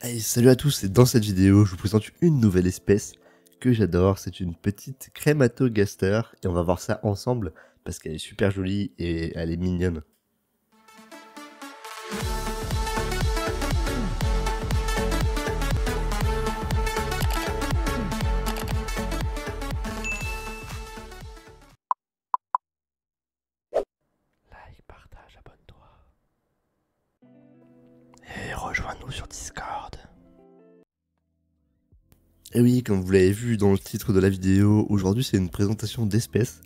Hey, salut à tous, et dans cette vidéo, je vous présente une nouvelle espèce que j'adore. C'est une petite Crématogaster et on va voir ça ensemble parce qu'elle est super jolie et elle est mignonne. Like, partage, abonne-toi. Et rejoins-nous sur Discord. Et oui, comme vous l'avez vu dans le titre de la vidéo, aujourd'hui c'est une présentation d'espèces.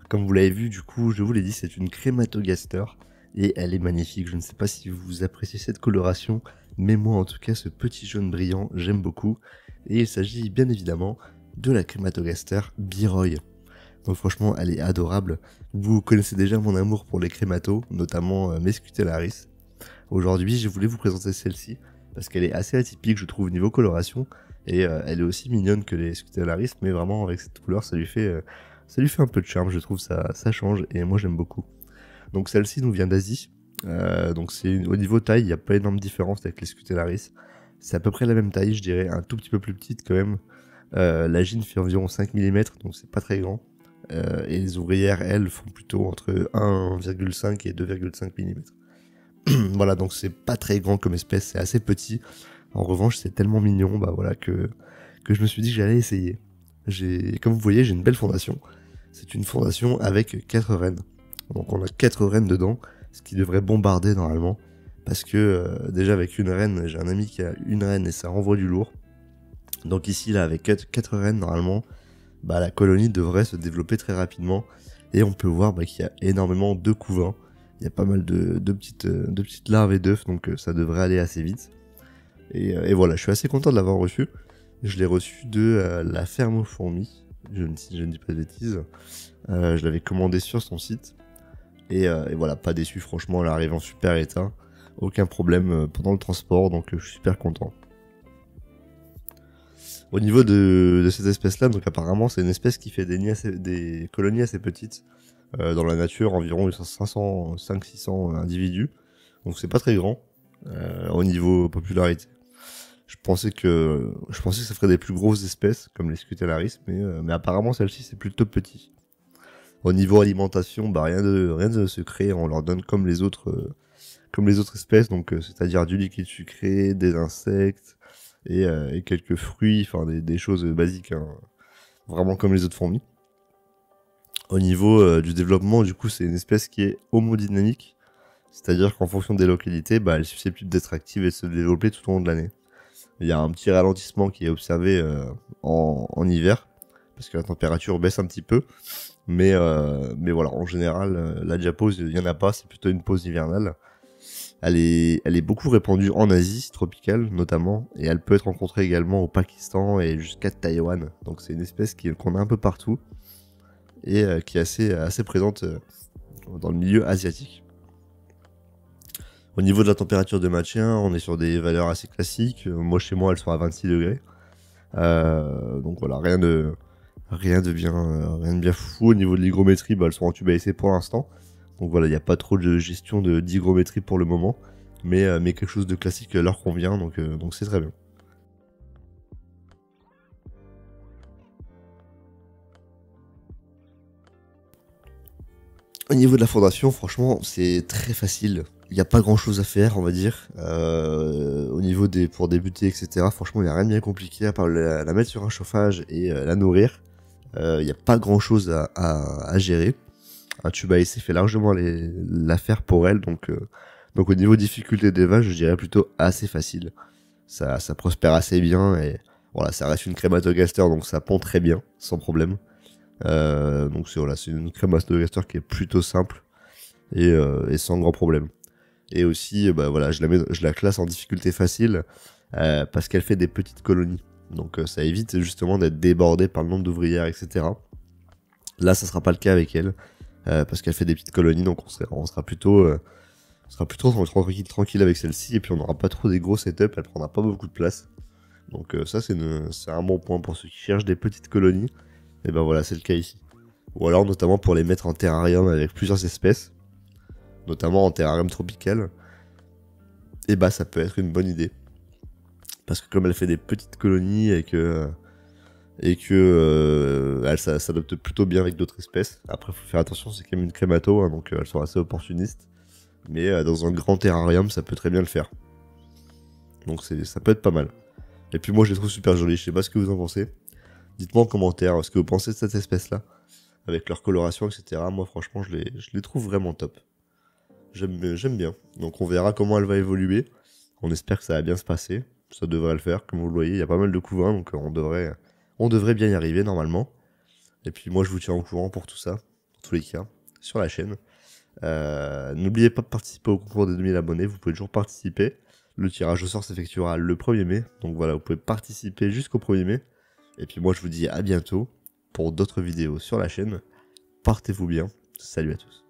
Comme vous l'avez vu, du coup, je vous l'ai dit, c'est une Crématogaster et elle est magnifique. Je ne sais pas si vous appréciez cette coloration, mais moi en tout cas, ce petit jaune brillant, j'aime beaucoup. Et il s'agit bien évidemment de la Crématogaster Biroy. Donc franchement, elle est adorable. Vous connaissez déjà mon amour pour les crématos, notamment Mescutelaris. Aujourd'hui, je voulais vous présenter celle-ci parce qu'elle est assez atypique, je trouve, niveau coloration. Et elle est aussi mignonne que les Scutellaris, mais vraiment avec cette couleur, ça lui fait un peu de charme, je trouve, ça change, et moi j'aime beaucoup. Donc celle-ci nous vient d'Asie, donc au niveau taille, il n'y a pas énorme différence avec les Scutellaris. C'est à peu près la même taille, je dirais, un tout petit peu plus petite quand même. La gine fait environ 5 mm, donc c'est pas très grand. Et les ouvrières, elles, font plutôt entre 1,5 et 2,5 mm. Voilà, donc c'est pas très grand comme espèce, c'est assez petit. En revanche, c'est tellement mignon, bah voilà, que je me suis dit que j'allais essayer. Comme vous voyez, j'ai une belle fondation. C'est une fondation avec 4 rennes. Donc on a 4 rennes dedans, ce qui devrait bombarder normalement. Parce que déjà avec une reine, j'ai un ami qui a une reine et ça renvoie du lourd. Donc ici, là, avec 4 rennes, normalement, bah, la colonie devrait se développer très rapidement. Et on peut voir qu'il y a énormément de couvains. Il y a pas mal de petites larves et d'œufs, donc ça devrait aller assez vite. Et voilà, je suis assez content de l'avoir reçu. Je l'ai reçu de la ferme aux fourmis, si je ne dis pas de bêtises. Je l'avais commandé sur son site. Et voilà, pas déçu, franchement, elle arrive en super état. Aucun problème pendant le transport, donc je suis super content. Au niveau de cette espèce-là, donc apparemment c'est une espèce qui fait des colonies assez petites. Dans la nature, environ 500-600 individus. Donc c'est pas très grand au niveau popularité. Je pensais que ça ferait des plus grosses espèces comme les Scutellaris, mais apparemment celle-ci c'est plutôt petit. Au niveau alimentation, bah rien de secret, on leur donne comme les autres espèces, donc c'est-à-dire du liquide sucré, des insectes et quelques fruits, enfin des choses basiques, hein, vraiment comme les autres fourmis. Au niveau du développement, du coup, c'est une espèce qui est homodynamique, c'est-à-dire qu'en fonction des localités, bah, elle est susceptible d'être active et de se développer tout au long de l'année. Il y a un petit ralentissement qui est observé en hiver, parce que la température baisse un petit peu, mais voilà, en général, la diapause, il n'y en a pas, c'est plutôt une pause hivernale. Elle est beaucoup répandue en Asie tropicale notamment, et elle peut être rencontrée également au Pakistan et jusqu'à Taïwan. Donc c'est une espèce qu'on a un peu partout, et qui est assez présente dans le milieu asiatique. Au niveau de la température de maintien, on est sur des valeurs assez classiques. Moi, chez moi, elles sont à 26 degrés. Donc voilà, rien de bien fou. Au niveau de l'hygrométrie, bah, elles sont en tube à essai pour l'instant. Donc voilà, il n'y a pas trop de gestion d'hygrométrie pour le moment. Mais quelque chose de classique leur convient, donc c'est très bien. Au niveau de la fondation, franchement, c'est très facile. Il n'y a pas grand chose à faire, on va dire. Au niveau pour débuter, etc., franchement, il n'y a rien de bien compliqué à part la mettre sur un chauffage et la nourrir. Il n'y a pas grand chose à gérer. Un tube à essai fait largement l'affaire pour elle, donc au niveau difficulté d'élevage, je dirais plutôt assez facile. Ça prospère assez bien et voilà, ça reste une Crématogaster, donc ça pond très bien, sans problème. Donc c'est une Crématogaster qui est plutôt simple et sans grand problème. Et aussi, bah voilà, je la classe en difficulté facile parce qu'elle fait des petites colonies. Donc ça évite justement d'être débordé par le nombre d'ouvrières, etc. Là, ça sera pas le cas avec elle parce qu'elle fait des petites colonies, donc on sera plutôt tranquille avec celle-ci, et puis on n'aura pas trop des gros setups, elle prendra pas beaucoup de place. Donc ça, c'est un bon point pour ceux qui cherchent des petites colonies. Et ben voilà, c'est le cas ici. Ou alors notamment pour les mettre en terrarium avec plusieurs espèces, notamment en terrarium tropical, et bah ça peut être une bonne idée. Parce que comme elle fait des petites colonies et que elle s'adapte plutôt bien avec d'autres espèces. Après, faut faire attention, c'est quand même une crémato, hein, donc elles sont assez opportunistes. Mais dans un grand terrarium, ça peut très bien le faire. Donc ça peut être pas mal. Et puis moi, je les trouve super jolies. Je sais pas ce que vous en pensez. Dites-moi en commentaire ce que vous pensez de cette espèce-là, avec leur coloration, etc. Moi, franchement, je les trouve vraiment top. J'aime bien. Donc on verra comment elle va évoluer. On espère que ça va bien se passer. Ça devrait le faire. Comme vous le voyez, il y a pas mal de couvains, donc on devrait bien y arriver normalement. Et puis moi, je vous tiens au courant pour tout ça, dans tous les cas, sur la chaîne. N'oubliez pas de participer au concours des 2000 abonnés. Vous pouvez toujours participer. Le tirage au sort s'effectuera le 1er mai. Donc voilà, vous pouvez participer jusqu'au 1er mai. Et puis moi, je vous dis à bientôt pour d'autres vidéos sur la chaîne. Portez-vous bien. Salut à tous.